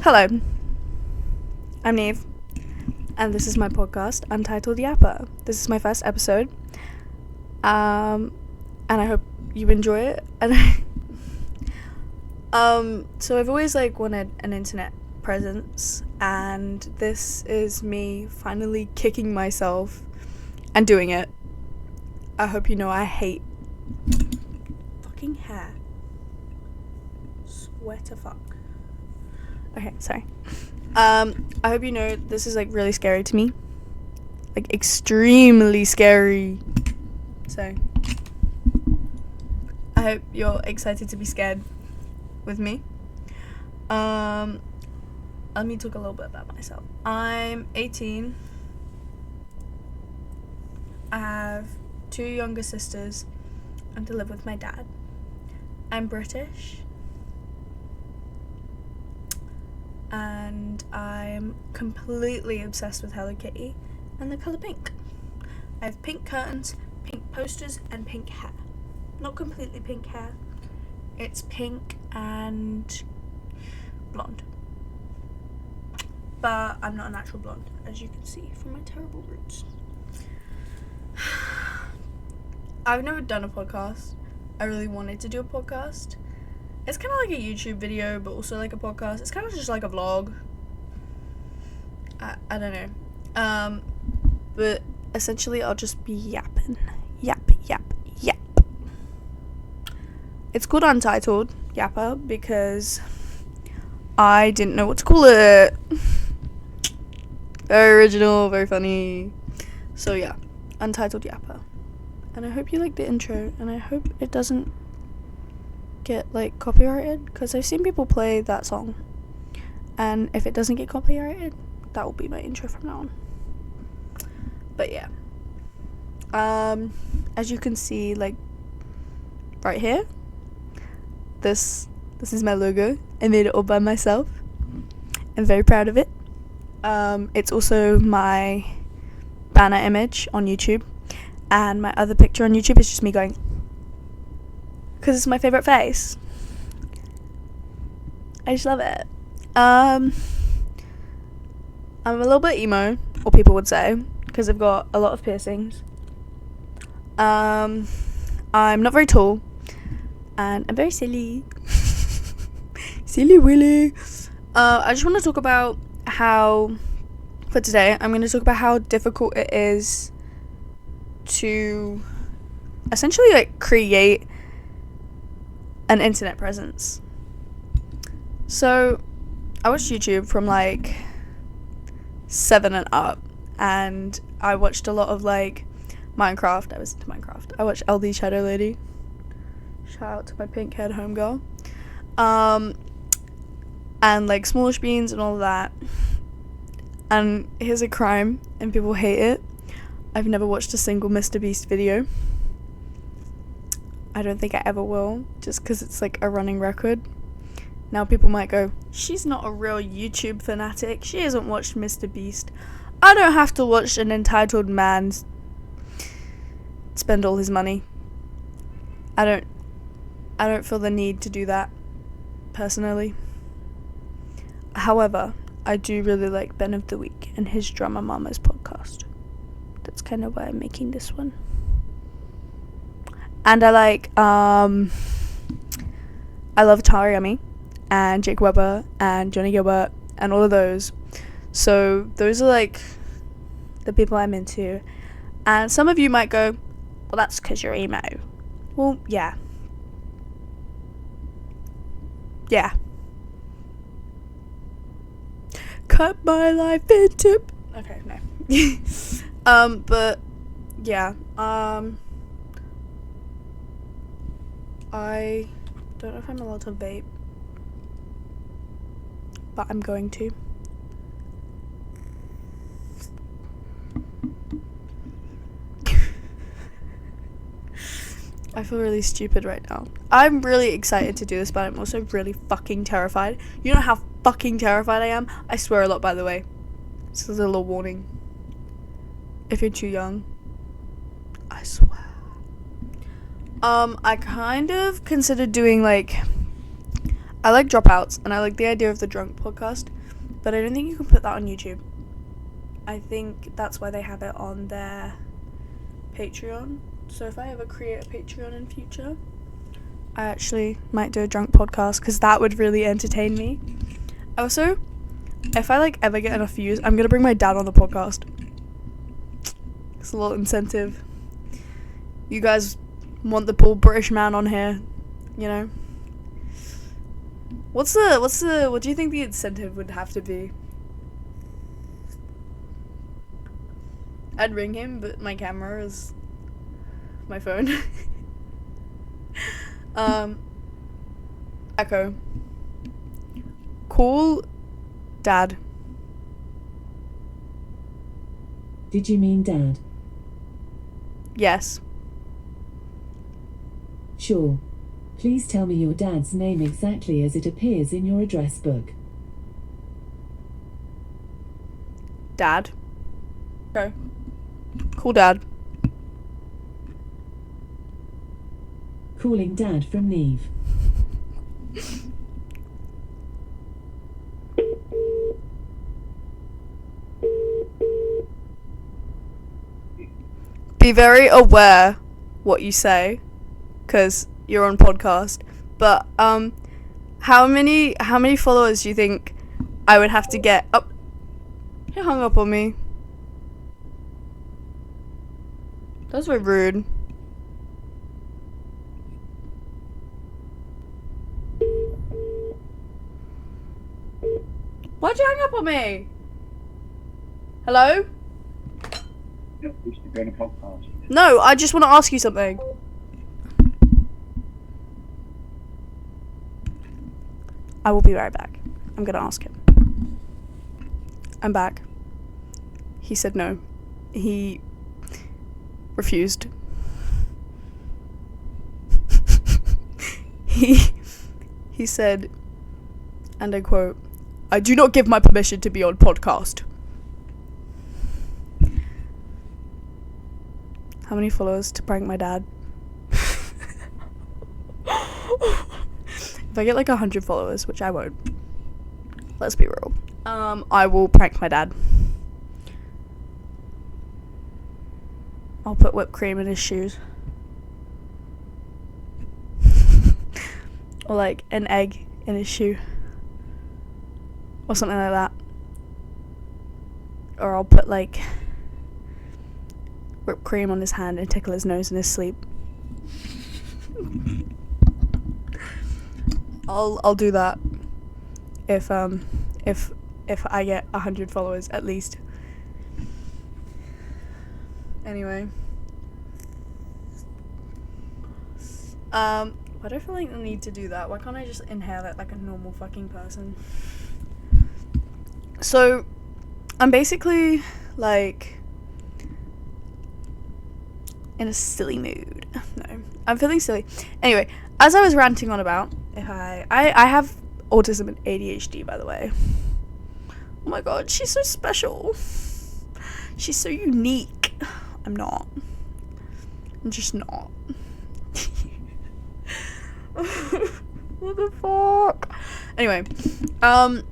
Hello, I'm Neve, and this is my podcast, Untitled Yapper. This is my first episode, and I hope you enjoy it. So I've always wanted an internet presence, and this is me finally kicking myself and doing it. I hope you know I hate fucking hair. Swear to fuck. Okay, sorry. I hope you know this is really scary to me. Extremely scary. So I hope you're excited to be scared with me. Let me talk a little bit about myself. I'm 18. I have 2 younger sisters and I live with my dad. I'm British. And I'm completely obsessed with Hello Kitty and the colour pink. I have pink curtains, pink posters, and pink hair. Not completely pink hair. It's pink and blonde. But I'm not a natural blonde, as you can see from my terrible roots. I've never done a podcast. I really wanted to do a podcast. It's kind of like a YouTube video, but also like a podcast. It's kind of just like a vlog. I don't know. But essentially I'll just be yapping. Yap. It's called Untitled Yapper because I didn't know what to call it. Very original, very funny. So yeah, Untitled Yapper. And I hope you like the intro, and I hope it doesn't get copyrighted, because I've seen people play that song, and if it doesn't get copyrighted, that will be my intro from now on. But yeah, as you can see, right here, this is my logo. I made it all by myself. I'm very proud of it. It's also my banner image on YouTube, and my other picture on YouTube is just me going, because it's my favorite face. I just love it. I'm a little bit emo, or people would say, because I've got a lot of piercings. I'm not very tall, and I'm very silly. Silly Willy. I just want to talk about how, for today, I'm going to talk about how difficult it is to essentially create an internet presence. So I watched YouTube from 7 and up, and I watched a lot of Minecraft. I was into Minecraft. I watched LD Shadow Lady. Shout out to my pink haired homegirl. And Smallish Beans and all of that. And here's a crime, and people hate it. I've never watched a single Mr. Beast video. I don't think I ever will, just because it's a running record. Now people might go, she's not a real YouTube fanatic, she hasn't watched Mr. Beast. I don't have to watch an entitled man spend all his money. I don't feel the need to do that, personally. However, I do really like Ben of the Week and his Drama Mamas podcast. That's kind of why I'm making this one. And I love Tara Yummy and Jake Webber and Johnny Gilbert and all of those. So those are the people I'm into. And some of you might go, well, that's because you're emo. Well, yeah. Yeah. Cut my life into... Okay, no. But yeah. I don't know if I'm allowed to vape, but I'm going to. I feel really stupid right now. I'm really excited to do this, but I'm also really fucking terrified. You know how fucking terrified I am? I swear a lot, by the way. This is a little warning. If you're too young, I swear. I kind of considered doing I like Dropouts, and I like the idea of the drunk podcast, but I don't think you can put that on YouTube. I think that's why they have it on their Patreon. So if I ever create a Patreon in future, I actually might do a drunk podcast, because that would really entertain me. Also, if I like ever get enough views, I'm gonna bring my dad on the podcast. It's a little incentive. You guys want the poor British man on here, you know? What do you think the incentive would have to be? I'd ring him, but my camera is my phone. Echo. Call Dad. Did you mean Dad? Yes. Sure. Please tell me your dad's name exactly as it appears in your address book. Dad. Okay. Call Dad. Calling Dad from Neve. Be very aware what you say, because you're on podcast. But how many followers do you think I would have to get? Oh, he hung up on me. That's very rude. Why'd you hang up on me? Hello? No, I just want to ask you something. I will be right back. I'm gonna ask him. I'm back. He said no. He refused. He said, and I quote, "I do not give my permission to be on podcast." How many followers to prank my dad? If I get like 100 followers, which I won't, let's be real, I will prank my dad. I'll put whipped cream in his shoes. Or like an egg in his shoe. Or something like that. Or I'll put like whipped cream on his hand and tickle his nose in his sleep. I'll do that if I get 100 followers at least. Anyway, why do I feel like I need to do that? Why can't I just inhale it like a normal fucking person? So, I'm basically like in a silly mood. No, I'm feeling silly. Anyway, as I was ranting on about, if I have autism and ADHD, by the way. Oh my god, she's so special. She's so unique. I'm not. I'm just not. What the fuck? Anyway, oh,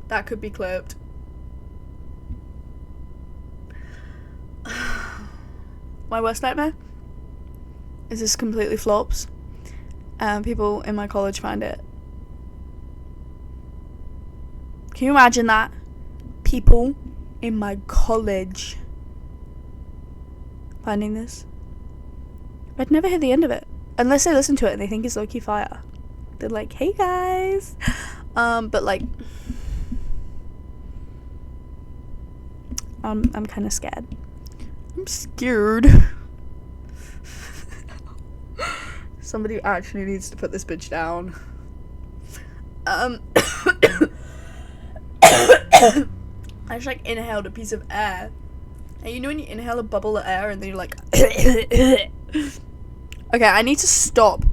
that could be clipped. My worst nightmare is this completely flops, and people in my college find it. Can you imagine that? People in my college finding this. I'd never hear the end of it unless they listen to it and they think it's low-key fire. They're like, hey guys, but like I'm kind of scared. I'm scared. Somebody actually needs to put this bitch down. I just like inhaled a piece of air. And you know when you inhale a bubble of air and then you're like okay, I need to stop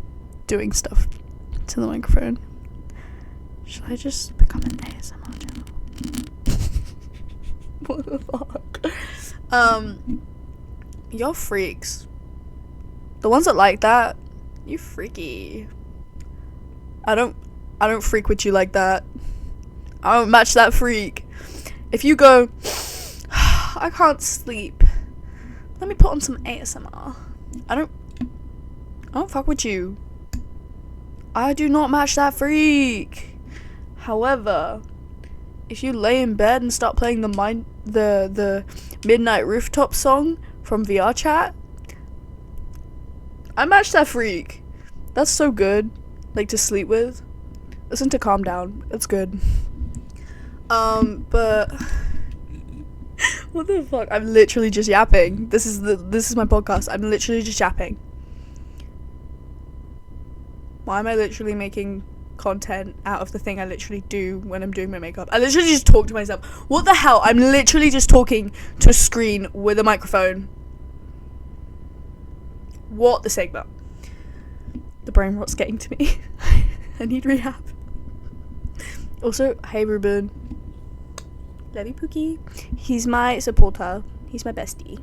doing stuff to the microphone. Should I just become an ASMR channel? What the fuck? You're freaks. The ones that like that, you freaky. I don't freak with you like that. I don't match that freak. If you go, I can't sleep, let me put on some ASMR. I don't fuck with you. I do not match that freak. However, if you lay in bed and start playing the Midnight Rooftop song from VR chat, I match that freak. That's so good, like, to sleep with. Listen to Calm Down. It's good. But what the fuck? I'm literally just yapping. This is my podcast. I'm literally just yapping. Why am I literally making content out of the thing I literally do when I'm doing my makeup? I literally just talk to myself. What the hell? I'm literally just talking to a screen with a microphone. What the Sigma? The brain rot's getting to me. I need rehab. Also, hey Ruben. Love you, Pookie. He's my supporter. He's my bestie.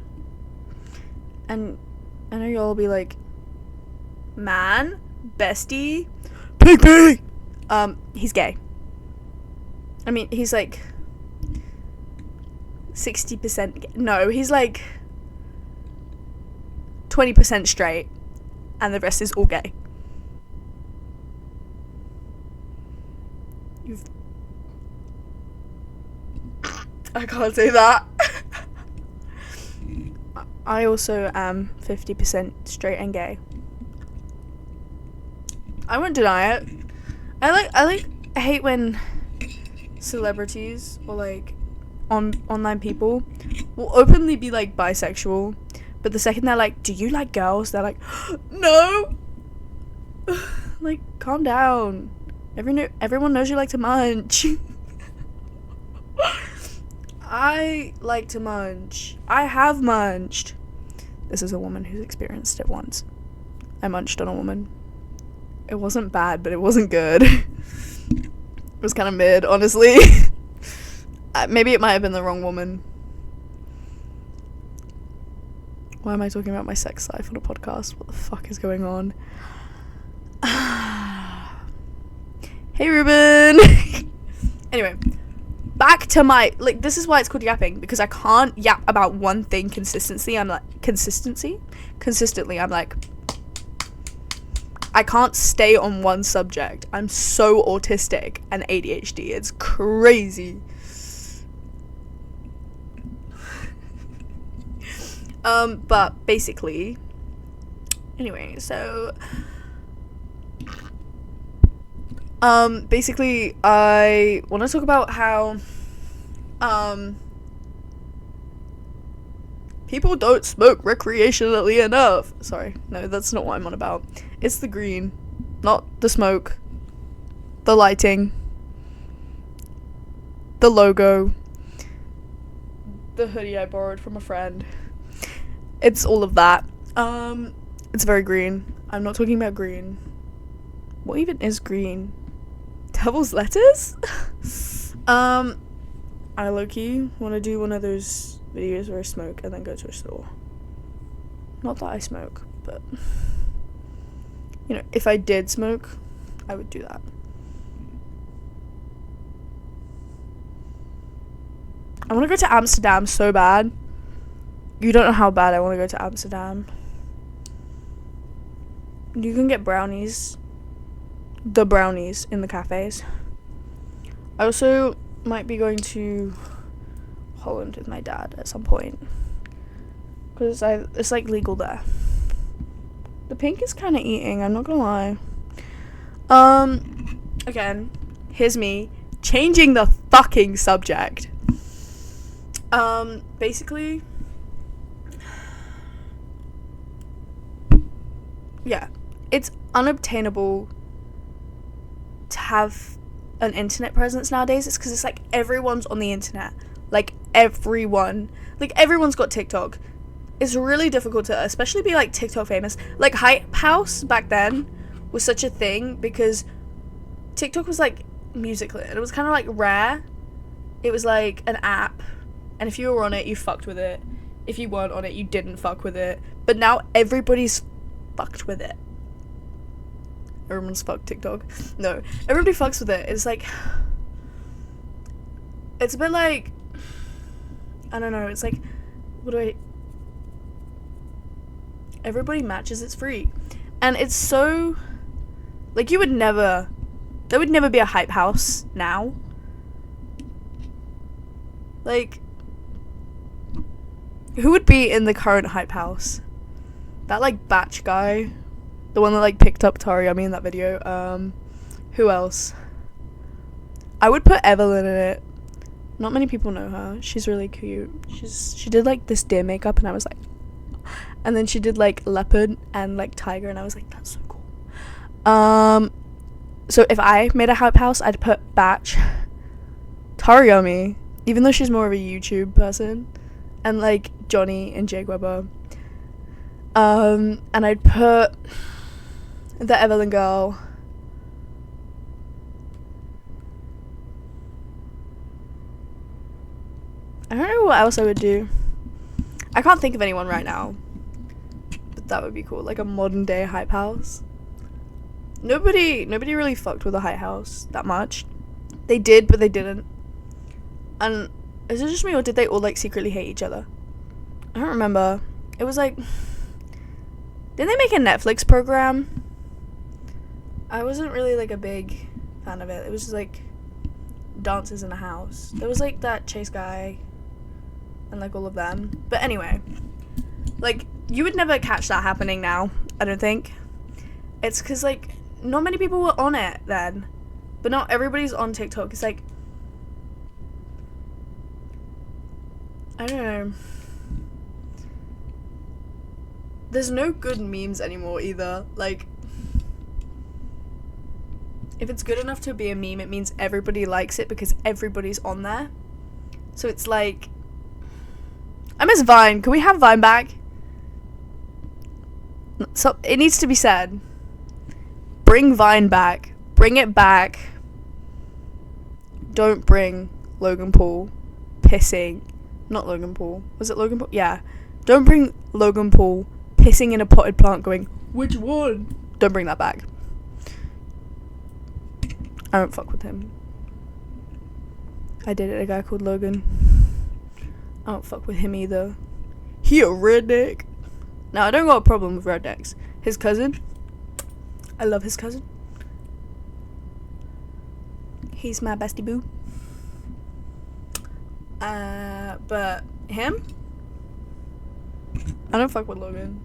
And I know y'all will be like, man, bestie, pig. He's gay. I mean, he's like 60% gay. No, he's like 20% straight, and the rest is all gay. I can't say that. I also am 50% straight and gay. I won't deny it. I hate when celebrities or like online people will openly be like bisexual, but the second they're like, do you like girls? They're like, no. Like, calm down. Everyone knows you like to munch. I like to munch. I have munched. This is a woman who's experienced it once. I munched on a woman. It wasn't bad, but it wasn't good. It was kind of mid, honestly. Maybe it might have been the wrong woman. Why am I talking about my sex life on a podcast? What the fuck is going on? Hey, Ruben. Anyway, back to my, like, this is why it's called yapping, because I can't yap about one thing consistently. I'm like, consistently, I'm like, I can't stay on one subject. I'm so autistic and ADHD. It's crazy. But basically, anyway, so basically I want to talk about how people don't smoke recreationally enough. Sorry, no, that's not what I'm on about. It's the green, not the smoke, the lighting, the logo, the hoodie I borrowed from a friend. It's all of that. It's very green. I'm not talking about green. What even is green? Devil's lettuce? I low-key want to do one of those videos where I smoke and then go to a store. Not that I smoke, but, you know, if I did smoke, I would do that. I want to go to Amsterdam so bad. You don't know how bad I want to go to Amsterdam. You can get brownies. The brownies in the cafes. I also might be going to Holland with my dad at some point, because it's like legal there. The pink is kind of eating, I'm not gonna lie. Again, here's me changing the fucking subject. Basically, yeah, it's unobtainable to have an internet presence nowadays. It's because it's like everyone's on the internet. Like everyone's got TikTok. It's really difficult to especially be like TikTok famous. Like Hype House back then was such a thing because TikTok was like Musical.ly and it was kind of like rare. It was like an app, and if you were on it, you fucked with it. If you weren't on it, you didn't fuck with it. But now everybody's fucked with it. Everyone's fucked TikTok. No, everybody fucks with it. It's like, it's a bit like, I don't know, it's like, everybody matches, it's free. And it's so, like, there would never be a hype house now. Like, who would be in the current hype house? That, like, batch guy. The one that, like, picked up Tariami in that video. Who else? I would put Evelyn in it. Not many people know her. She's really cute. She did, like, this deer makeup, and I was like... And then she did, like, leopard and, like, tiger, and I was like, that's so cool. So if I made a hype house, I'd put Batch, Tariami, even though she's more of a YouTube person, and, like, Johnny and Jake Weber. And I'd put the Evelyn girl. I don't know what else I would do. I can't think of anyone right now. But that would be cool. Like a modern day hype house. Nobody really fucked with a hype house that much. They did, but they didn't. And is it just me, or did they all, like, secretly hate each other? I don't remember. It was like... Didn't they make a Netflix program? I wasn't really, like, a big fan of it. It was just, like, dances in a house. There was, like, that Chase guy and, like, all of them. But anyway, like, you would never catch that happening now, I don't think. It's because, like, not many people were on it then. But not everybody's on TikTok. It's like, I don't know. There's no good memes anymore either. Like, if it's good enough to be a meme, it means everybody likes it because everybody's on there. So it's like, I miss Vine. Can we have Vine back? So it needs to be said. Bring Vine back. Bring it back. Don't bring Logan Paul pissing. Not Logan Paul. Was it Logan Paul? Yeah. Don't bring Logan Paul pissing in a potted plant going, which one? Don't bring that back. I don't fuck with him. I dated a guy called Logan. I don't fuck with him either. He a redneck. Now, I don't got a problem with rednecks. His cousin. I love his cousin. He's my bestie boo. But him? I don't fuck with Logan.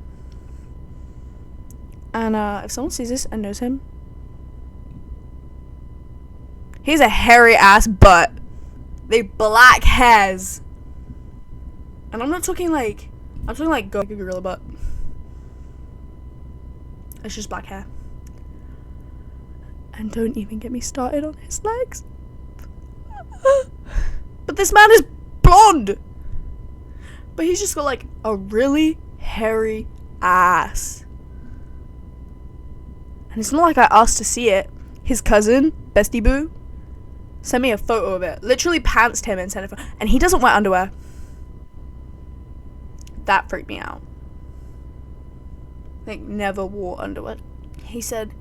And if someone sees this and knows him, he's a hairy ass butt. They black hairs. And I'm not talking like, I'm talking like a gorilla butt. It's just black hair. And don't even get me started on his legs. But this man is blonde. But he's just got like a really hairy ass. And it's not like I asked to see it. His cousin, Bestie Boo, sent me a photo of it. Literally pantsed him and sent it. And he doesn't wear underwear. That freaked me out. Like, never wore underwear. He said,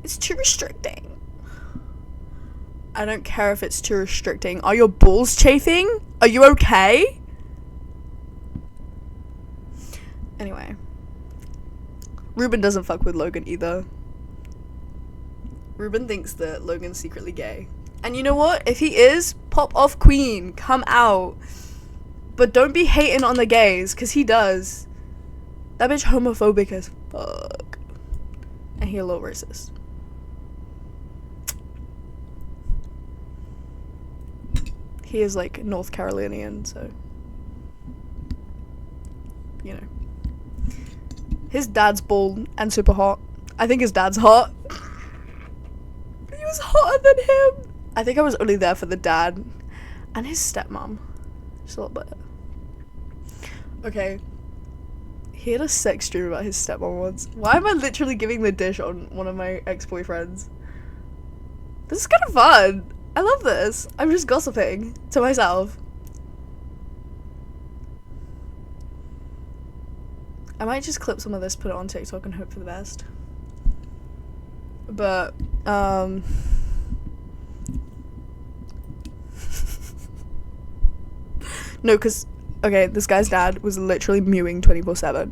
it's too restricting. I don't care if it's too restricting. Are your balls chafing? Are you okay? Anyway. Ruben doesn't fuck with Logan either. Ruben thinks that Logan's secretly gay. And you know what? If he is, pop off queen. Come out. But don't be hating on the gays, because he does. That bitch homophobic as fuck. And he a little racist. He is like North Carolinian, so you know. His dad's bald and super hot. I think his dad's hot. He was hotter than him. I think I was only there for the dad and his stepmom. Just a little bit. Okay. He had a sex dream about his stepmom once. Why am I literally giving the dish on one of my ex-boyfriends? This is kind of fun. I love this. I'm just gossiping to myself. I might just clip some of this, put it on TikTok, and hope for the best. But, no, because, okay, this guy's dad was literally mewing 24/7.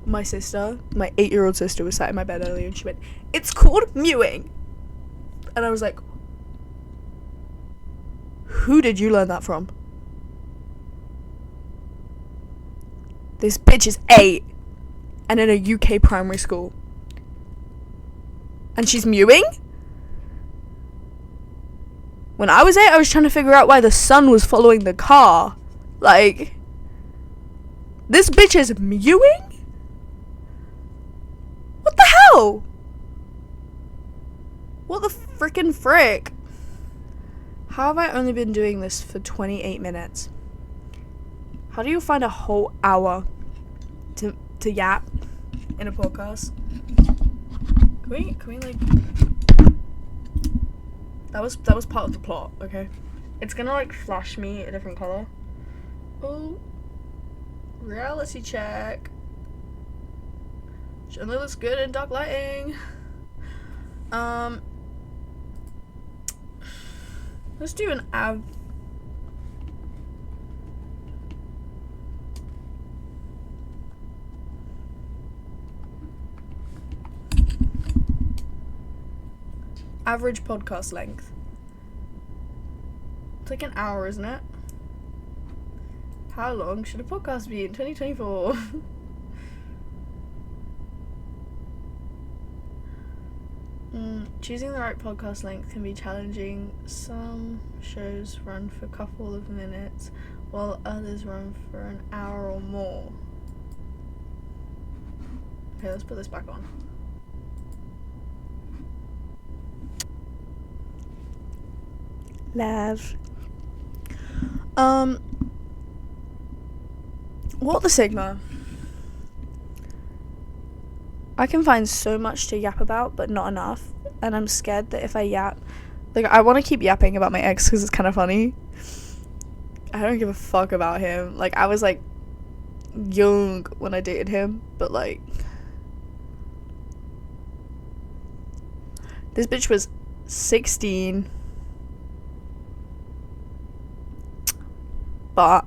My sister, my 8-year-old sister, was sat in my bed earlier and she went, "It's called mewing." And I was like, who did you learn that from? This bitch is 8 and in a UK primary school. And she's mewing? When I was 8, I was trying to figure out why the sun was following the car. Like, this bitch is mewing? What the hell? What the frickin' frick? How have I only been doing this for 28 minutes? How do you find a whole hour to yap in a podcast? Can we like... That was part of the plot, okay? It's gonna like flash me a different color. Oh, reality check. She only looks good in dark lighting. Let's do an average podcast length. It's like an hour, isn't it? How long should a podcast be in 2024? Choosing the right podcast length can be challenging. Some shows run for a couple of minutes, while others run for an hour or more. Okay, let's put this back on. Love. What the Sigma? I can find so much to yap about, but not enough. And I'm scared that if I yap, like, I want to keep yapping about my ex because it's kind of funny. I don't give a fuck about him. Like, I was like young when I dated him, but like, this bitch was 16. But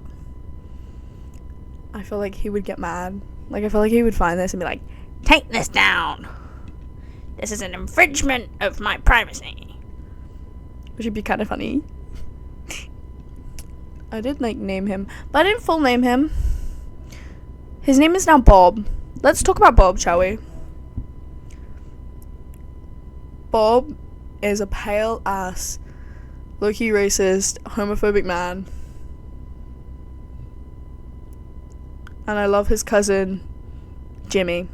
I feel like he would get mad. Like, I feel like he would find this and be like, "Take this down. This is an infringement of my privacy." Which would be kind of funny. I did like name him, but I didn't full name him. His name is now Bob. Let's talk about Bob, shall we? Bob is a pale ass, low-key racist, homophobic man. And I love his cousin, Jimmy.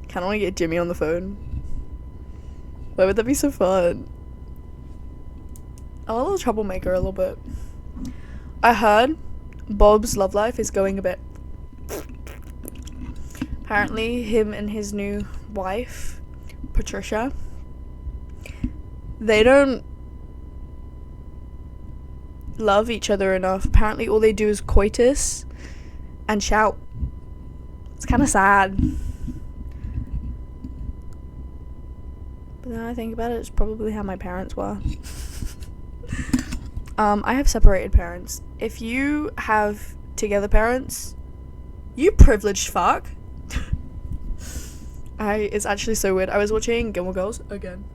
Kind of want to get Jimmy on the phone. Why would that be so fun? I'm a little troublemaker a little bit. I heard Bob's love life is going a bit... Apparently, him and his new wife, Patricia, they don't love each other enough. Apparently, all they do is coitus and shout. It's kind of sad. But then I think about it, it's probably how my parents were. I have separated parents. If you have together parents, you privileged fuck. It's actually so weird. I was watching Gilmore Girls again,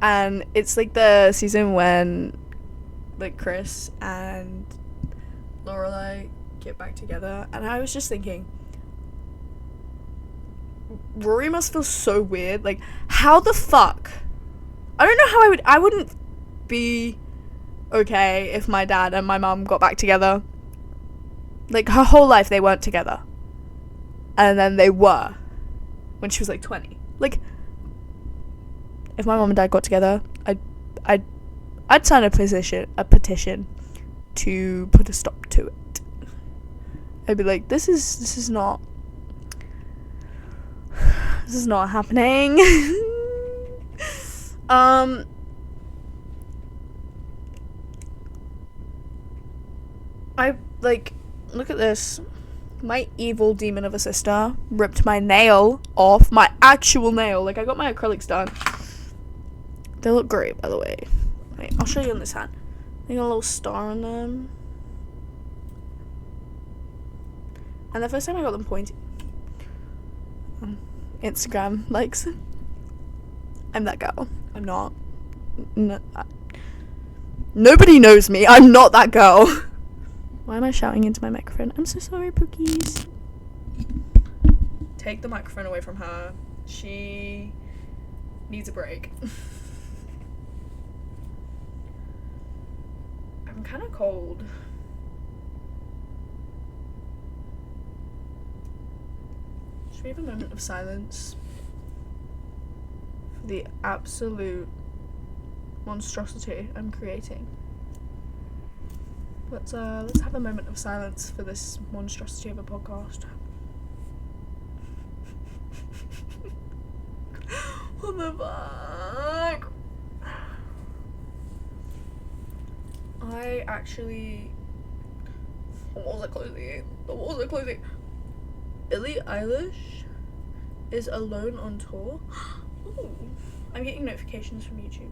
and it's like the season when like Chris and Lorelai get back together, and I was just thinking, Rory must feel so weird. Like, how the fuck? I don't know how I wouldn't be okay if my dad and my mum got back together. Like, her whole life they weren't together, and then they were when she was like 20. Like, if my mum and dad got together, I'd sign a petition to put a stop to it. I'd be like, this is not happening. Look at this. My evil demon of a sister ripped my nail off. My actual nail. Like, I got my acrylics done. They look great, by the way. Wait, I'll show you on this hand. They got a little star on them. And the first time I got them pointy. Instagram likes. I'm that girl. I'm not. Nobody knows me. I'm not that girl. Why am I shouting into my microphone? I'm so sorry, Pookies. Take the microphone away from her. She needs a break. I'm kind of cold. Should we have a moment of silence for the absolute monstrosity I'm creating? Let's have a moment of silence for this monstrosity of a podcast. What the fuck? I actually... The walls are closing. The walls are closing. Billie Eilish is alone on tour. Ooh. I'm getting notifications from YouTube.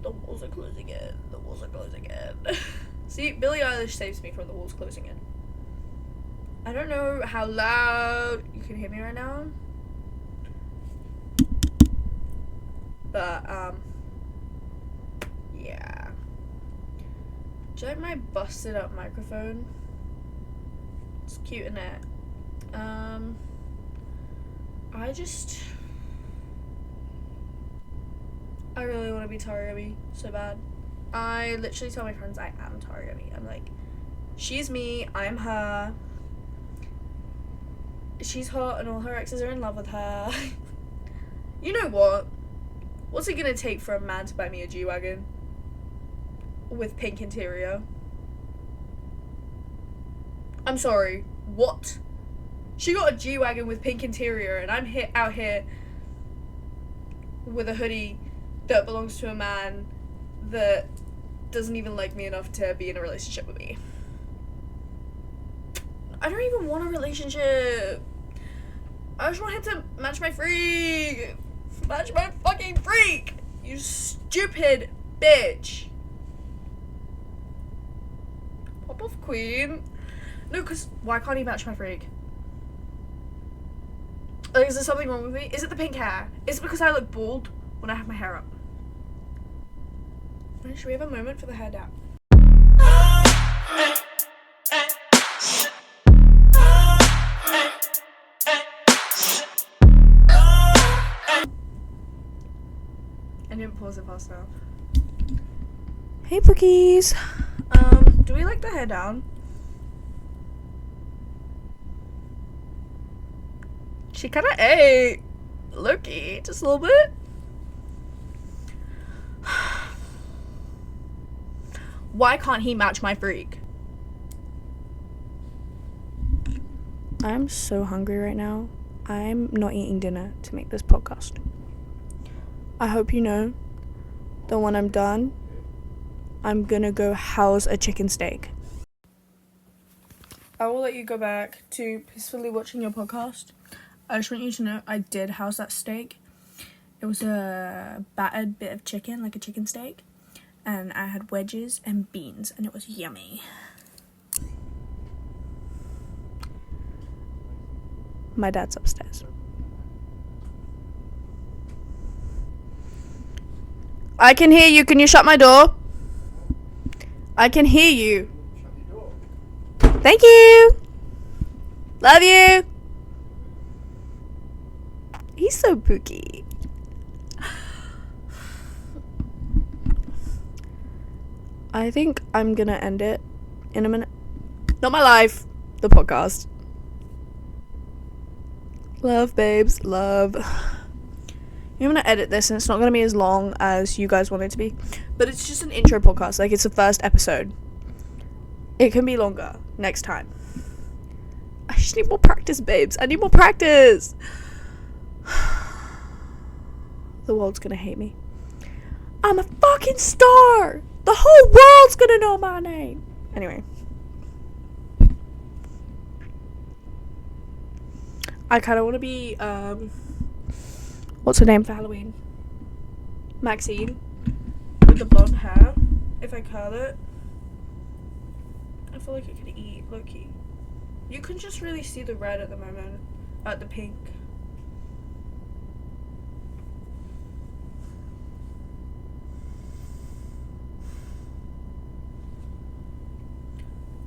The walls are closing in. The walls are closing in. See, Billie Eilish saves me from the walls closing in. I don't know how loud you can hear me right now. But, yeah. Do you like my busted up microphone? It's cute, isn't it? I really want to be Tariomi so bad. I literally tell my friends I am Tariomi. I'm like, she's me, I'm her. She's hot and all her exes are in love with her. You know what? What's it gonna take for a man to buy me a G-Wagon? With pink interior? I'm sorry, what? She got a G-Wagon with pink interior and I'm out here with a hoodie that belongs to a man that doesn't even like me enough to be in a relationship with me. I don't even want a relationship. I just want him to match my freak. Match my fucking freak. You stupid bitch. Pop off, queen. No, because why can't he match my freak? Like, is there something wrong with me? Is it the pink hair? Is it because I look bald when I have my hair up? Should we have a moment for the hair down? I didn't pause it fast enough. Hey, Pookies. Do we like the hair down? She kind of ate. Loki, just a little bit. Why can't he match my freak? I'm so hungry right now. I'm not eating dinner to make this podcast. I hope you know that when I'm done, I'm gonna go house a chicken steak. I will let you go back to peacefully watching your podcast. I just want you to know I did house that steak. It was a battered bit of chicken, like a chicken steak. And I had wedges and beans, and it was yummy. My dad's upstairs. I can hear you. Can you shut my door? I can hear you. Thank you. Love you. He's so pooky. I think I'm gonna end it in a minute. Not my life, the podcast. Love, babes, love. I'm gonna edit this and it's not gonna be as long as you guys want it to be. But it's just an intro podcast, like it's the first episode. It can be longer next time. I just need more practice, babes. I need more practice. The world's gonna hate me. I'm a fucking star! The whole world's gonna know my name. Anyway. I kind of want to be, what's her name for Halloween? Maxine. With the blonde hair. If I curl it. I feel like it could eat, low-key. You can just really see the red at the moment. The pink.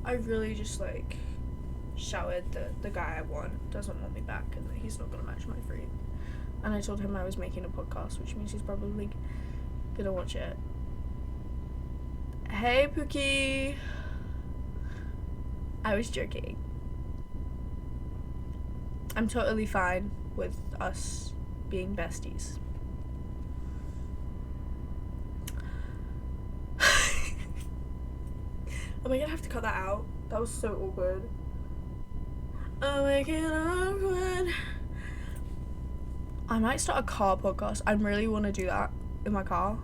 I really just, like, shouted that the guy I want doesn't want me back and that he's not gonna match my fruit. And I told him I was making a podcast, which means he's probably gonna watch it. Hey, Pookie. I was joking. I'm totally fine with us being besties. Am I gonna have to cut that out? That was so awkward. Oh, make it awkward. I might start a car podcast. I really want to do that in my car.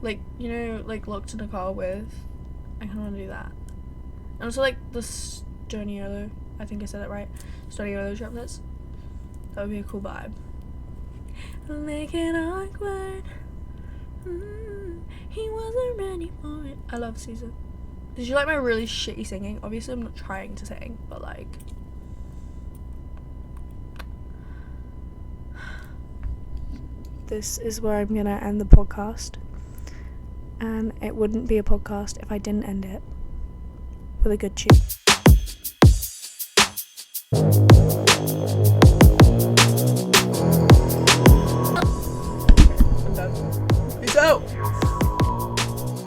Like, you know, like locked in a car with. I kind of want to do that. And also like the Stoniolo. I think I said that right. Stoniolo droplets. That would be a cool vibe. Make it awkward. He wasn't ready for it. I love Caesar. Did you like my really shitty singing? Obviously I'm not trying to sing, but like this is where I'm gonna end the podcast. And it wouldn't be a podcast if I didn't end it with a good tune. I'm done. Peace out.